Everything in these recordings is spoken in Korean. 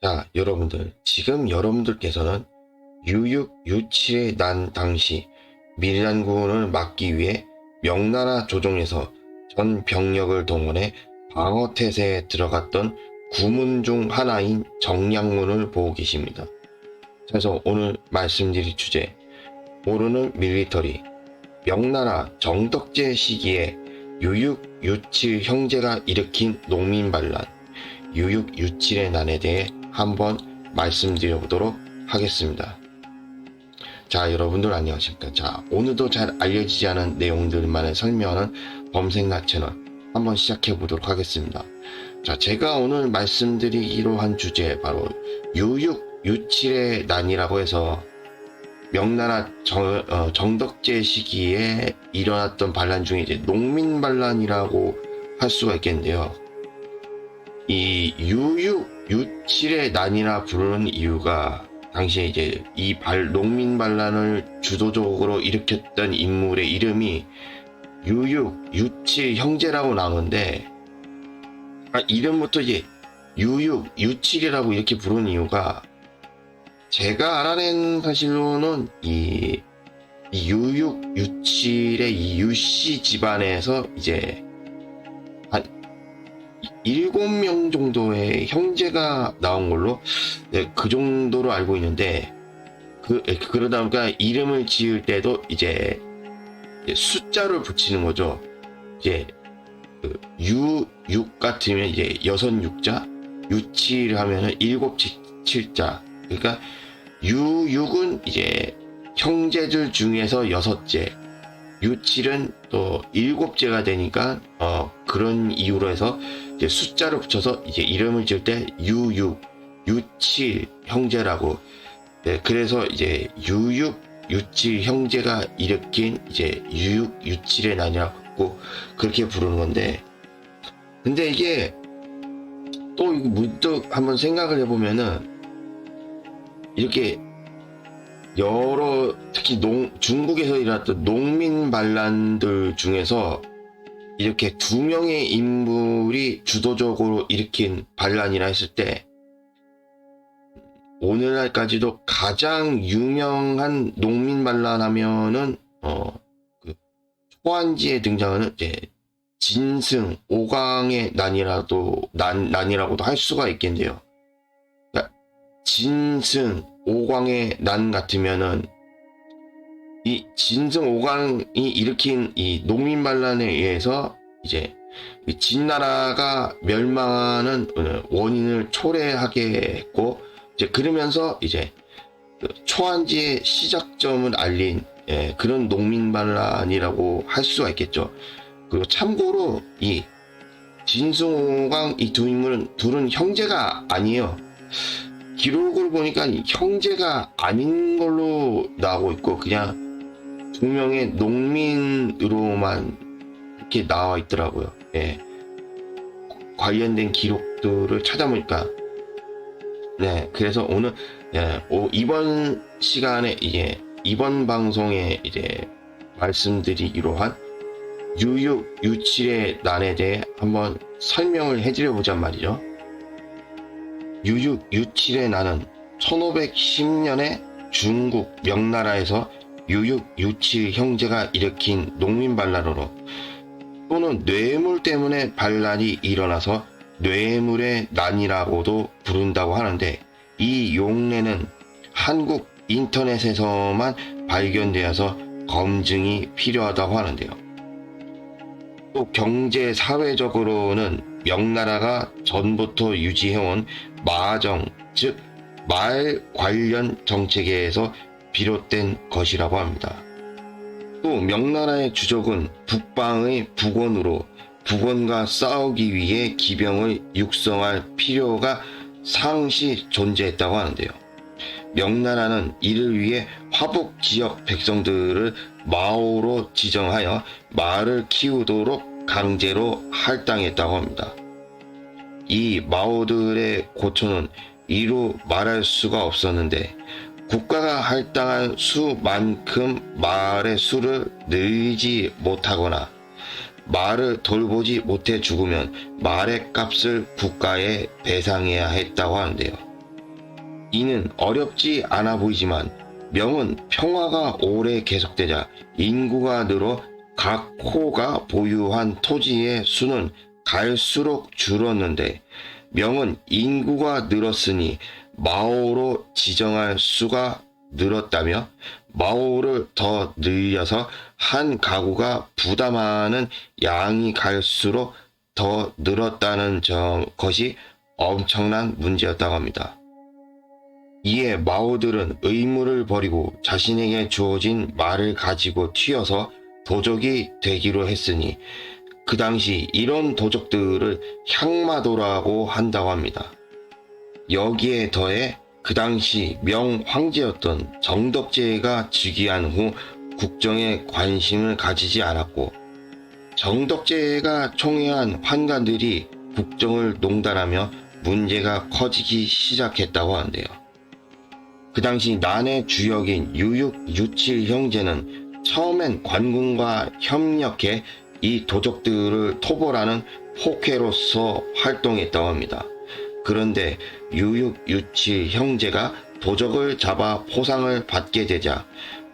자, 여러분들, 지금 여러분들께서는 유육유칠에 난 당시 밀란군을 막기 위해 명나라 조정에서 전 병력을 동원해 방어태세에 들어갔던 구문 중 하나인 정량문을 보고 계십니다. 그래서 오늘 말씀드릴 주제, 모르는 밀리터리, 명나라 정덕제 시기에 유육유칠 형제가 일으킨 농민반란, 유육유칠의 난에 대해 한번 말씀드려보도록 하겠습니다. 자, 여러분들 안녕하십니까. 자, 오늘도 잘 알려지지 않은 내용들만을 설명하는 범생나 채널 한번 시작해 보도록 하겠습니다. 자, 제가 오늘 말씀드리기로 한 주제 바로 유육유칠의 난이라고 해서 명나라 정덕제 시기에 일어났던 반란 중에 이제 농민반란이라고 할 수가 있겠는데요. 이 유육유칠의 난이라 부르는 이유가 당시에 이제 이 농민반란을 주도적으로 일으켰던 인물의 이름이 유육유칠 형제라고 나오는데, 이름부터 이제 유육유칠이라고 이렇게 부르는 이유가, 제가 알아낸 사실로는 이 유육유칠의 이 유씨 집안에서 이제 한 7명 정도의 형제가 나온 걸로, 네, 그 정도로 알고 있는데, 그러다 보니까 이름을 지을 때도 이제 숫자를 붙이는 거죠. 이제 유6 같으면 이제 6자, 유7 하면은 7자. 그러니까 유6은 이제 형제들 중에서 6째, 유7은 또 7째가 되니까 그런 이유로 해서 이제 숫자를 붙여서 이제 이름을 지을 때 유6, 유7 형제라고. 네, 그래서 이제 유6, 유7 형제가 일으킨 이제 유6, 유7의 난이라고 그렇게 부르는 건데, 근데 이게 또 문득 한번 생각을 해보면은 이렇게 특히 중국에서 일어났던 농민 반란들 중에서 이렇게 2명의 인물이 주도적으로 일으킨 반란이라 했을 때, 오늘날까지도 가장 유명한 농민 반란 하면은 초안지에 등장하는 이제 진승 오광의 난이라고도 할 수가 있겠는데요. 그러니까 진승 오광의 난 같으면은 이 진승 오광이 일으킨 이 농민 반란에 의해서 이제 진나라가 멸망하는 원인을 초래하게 했고, 이제 그러면서 이제 초안지의 시작점을 알린, 그런 농민 반란이라고 할 수가 있겠죠. 그리고 참고로 이 진승오광 이 두 인물은 둘은 형제가 아니에요. 기록을 보니까 형제가 아닌 걸로 나오고 있고, 그냥 2명의 농민으로만 이렇게 나와 있더라고요. 예. 관련된 기록들을 찾아보니까, 네, 그래서 오늘, 이번 시간에 이번 방송에 이제 말씀드리기로 한 유육, 유칠의 난에 대해 한번 설명을 해드려 보자 말이죠. 유육, 유칠의 난은 1510년에 중국 명나라에서 유육, 유칠 형제가 일으킨 농민반란으로, 또는 뇌물 때문에 반란이 일어나서 뇌물의 난이라고도 부른다고 하는데, 이 용례는 한국 인터넷에서만 발견되어서 검증이 필요하다고 하는데요. 또 경제 사회적으로는 명나라가 전부터 유지해온 마정, 즉 말 관련 정책에서 비롯된 것이라고 합니다. 또 명나라의 주족은 북방의 북원으로 북원과 싸우기 위해 기병을 육성할 필요가 상시 존재했다고 하는데요. 명나라는 이를 위해 화북 지역 백성들을 마오로 지정하여 말을 키우도록 강제로 할당했다고 합니다. 이 마오들의 고초는 이루 말할 수가 없었는데, 국가가 할당한 수만큼 말의 수를 늘리지 못하거나 말을 돌보지 못해 죽으면 말의 값을 국가에 배상해야 했다고 하는데요. 이는 어렵지 않아 보이지만 명은 평화가 오래 계속되자 인구가 늘어 각 호가 보유한 토지의 수는 갈수록 줄었는데 명은 인구가 늘었으니 마오로 지정할 수가 늘었다며 마오를 더 늘려서 한 가구가 부담하는 양이 갈수록 더 늘었다는 것이 엄청난 문제였다고 합니다. 이에 마오들은 의무를 버리고 자신에게 주어진 말을 가지고 튀어서 도적이 되기로 했으니 그 당시 이런 도적들을 향마도라고 한다고 합니다. 여기에 더해 그 당시 명 황제였던 정덕제가 즉위한 후 국정에 관심을 가지지 않았고 정덕제가 총애한 환관들이 국정을 농단하며 문제가 커지기 시작했다고 하는데요. 그 당시 난의 주역인 유육유칠 형제는 처음엔 관군과 협력해 이 도적들을 토벌하는 포케로서 활동했다고 합니다. 그런데 유육유칠 형제가 도적을 잡아 포상을 받게 되자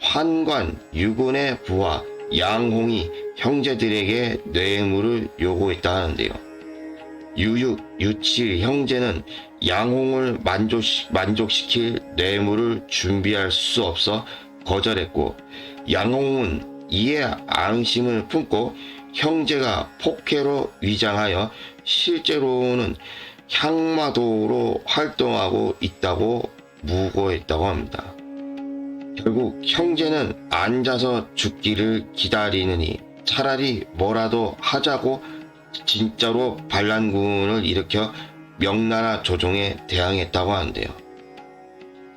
환관 유군의 부하 양홍이 형제들에게 뇌물을 요구했다 하는데요. 유육유칠 형제는 양홍을 만족시킬 뇌물을 준비할 수 없어 거절했고 양홍은 이에 앙심을 품고 형제가 폭해로 위장하여 실제로는 향마도로 활동하고 있다고 무고했다고 합니다. 결국 형제는 앉아서 죽기를 기다리느니 차라리 뭐라도 하자고 진짜로 반란군을 일으켜 명나라 조정에 대항했다고 하는데요.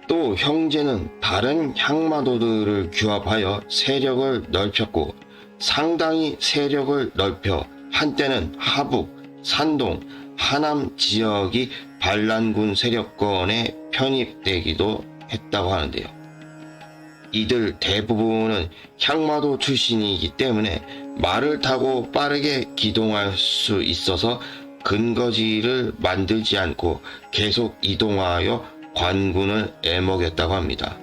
또 형제는 다른 향마도들을 규합하여 세력을 넓혔고 상당히 세력을 넓혀 한때는 하북, 산동, 하남 지역이 반란군 세력권에 편입되기도 했다고 하는데요. 이들 대부분은 향마도 출신이기 때문에 말을 타고 빠르게 기동할 수 있어서 근거지를 만들지 않고 계속 이동하여 관군을 애먹였다고 합니다.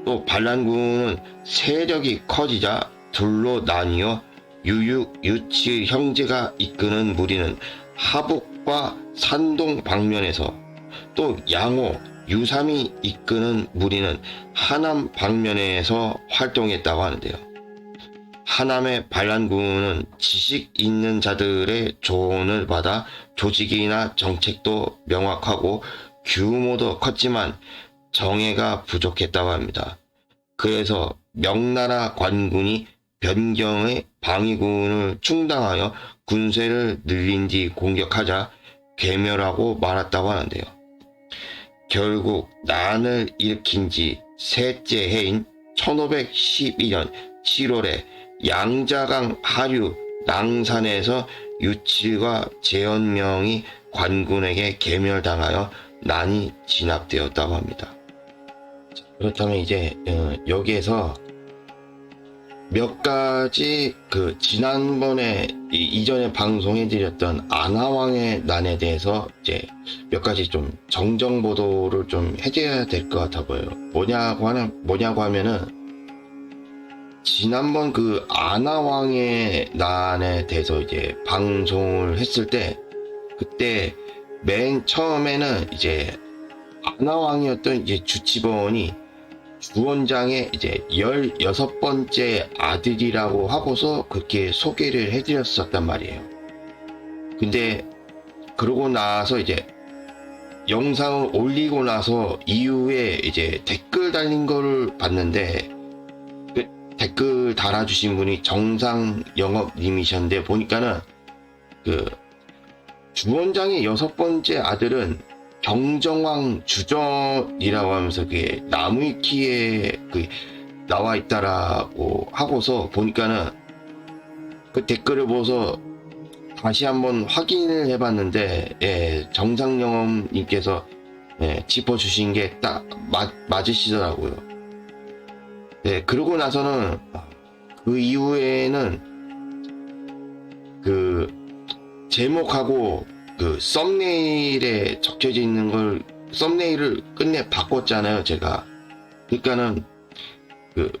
또 반란군은 세력이 커지자 둘로 나뉘어 유육유칠 형제가 이끄는 무리는 하북과 산동 방면에서 또 양호, 유삼이 이끄는 무리는 하남 방면에서 활동했다고 하는데요. 하남의 반란군은 지식 있는 자들의 조언을 받아 조직이나 정책도 명확하고 규모도 컸지만 정예가 부족했다고 합니다. 그래서 명나라 관군이 변경의 방위군을 충당하여 군세를 늘린 뒤 공격하자 괴멸하고 말았다고 하는데요. 결국 난을 일으킨 지 셋째 해인 1512년 7월에 양자강 하류 낭산에서 유칠과 제연명이 관군에게 괴멸당하여 난이 진압되었다고 합니다. 그렇다면 이제 여기에서 몇 가지 지난번에 이전에 방송해드렸던 안하왕의 난에 대해서 이제 몇 가지 좀 정정 보도를 좀 해줘야 될 것 같아 보여요. 뭐냐고 하면은 지난번 안하왕의 난에 대해서 이제 방송을 했을 때 그때 맨 처음에는 이제 안하왕이었던 이제 주치번이 주원장의 이제 16번째 아들이라고 하고서 그렇게 소개를 해드렸었단 말이에요. 근데 그러고 나서 이제 영상을 올리고 나서 이후에 이제 댓글 달린 거를 봤는데 그 댓글 달아주신 분이 정상영업님이셨는데 보니까는 주원장의 6번째 아들은 경정왕 주전이라고 하면서 그게 나무위키에 나와 있다라고 하고서 보니까는 그 댓글을 보고서 다시 한번 확인을 해봤는데 정상영업님께서 짚어주신 게 딱 맞으시더라고요. 그러고 나서는 그 이후에는 제목하고 썸네일에 적혀져 있는 걸 썸네일을 끝내 바꿨잖아요, 제가. 그러니까는 그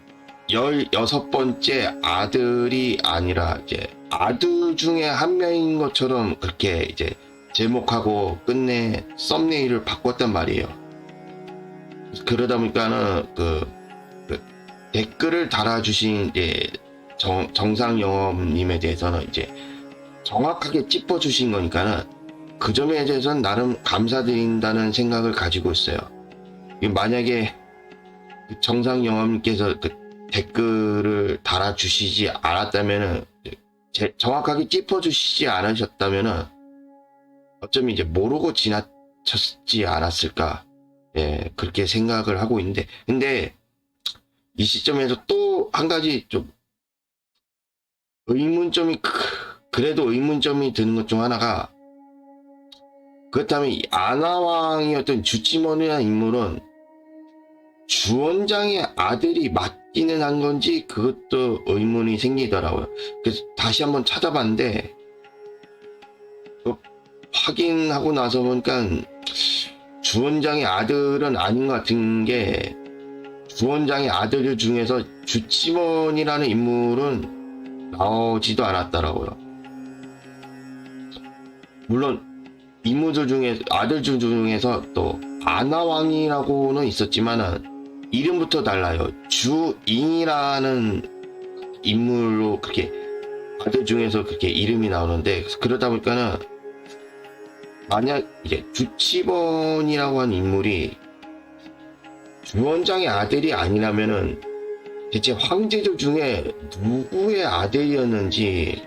16번째 아들이 아니라 이제 아들 중에 한 명인 것처럼 그렇게 이제 제목하고 끝내 썸네일을 바꿨단 말이에요. 그러다 보니까는 그 댓글을 달아주신 이제 정상영업님에 대해서는 이제 정확하게 짚어주신 거니까는 그 점에 대해서는 나름 감사드린다는 생각을 가지고 있어요. 만약에 정상영업님께서 그 댓글을 달아주시지 않았다면은 정확하게 짚어주시지 않으셨다면은 어쩌면 이제 모르고 지나쳤지 않았을까, 예, 그렇게 생각을 하고 있는데, 근데 이 시점에서 또 한 가지 좀 의문점이 그래도 의문점이 드는 것 중 하나가, 그렇다면 이 아나왕이었던 주치먼이라는 인물은 주원장의 아들이 맞기는 한 건지 그것도 의문이 생기더라고요. 그래서 다시 한번 찾아봤는데 확인하고 나서 보니까 주원장의 아들은 아닌 것 같은 게, 주원장의 아들 중에서 주치먼이라는 인물은 나오지도 않았더라고요. 물론 인물들 중에 아들 중에서 또 아나왕이라고는 있었지만은 이름부터 달라요. 주인이라는 인물로 그렇게 아들 중에서 그렇게 이름이 나오는데, 그러다 보니까는 만약 이제 주치번이라고 하는 인물이 주원장의 아들이 아니라면은 대체 황제들 중에 누구의 아들이었는지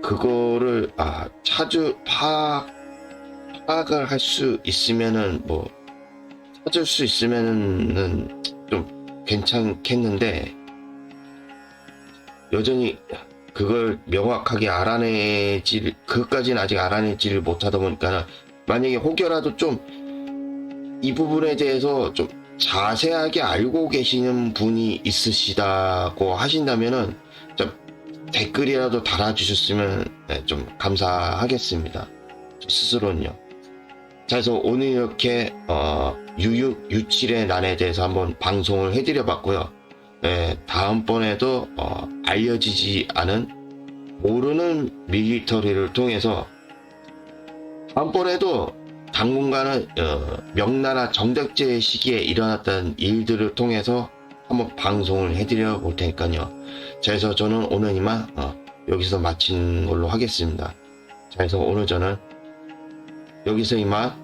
그거를 파악을 할 수 있으면은 뭐 찾을 수 있으면은 좀 괜찮겠는데, 여전히 그걸 명확하게 그것까지는 아직 알아내지를 못하다 보니까, 만약에 혹여라도 좀 이 부분에 대해서 좀 자세하게 알고 계시는 분이 있으시다고 하신다면은 좀 댓글이라도 달아주셨으면 좀 감사하겠습니다. 저 스스로는요. 자, 그래서 오늘 이렇게 유칠의 난에 대해서 한번 방송을 해드려 봤고요. 다음번에도 알려지지 않은 모르는 밀리터리를 통해서 다음번에도 당분간은 명나라 정덕제 시기에 일어났던 일들을 통해서 한번 방송을 해드려 볼 테니까요. 자, 그래서 저는 오늘 이만 여기서 마치는 걸로 하겠습니다. 자, 그래서 오늘 저는 여기서 이만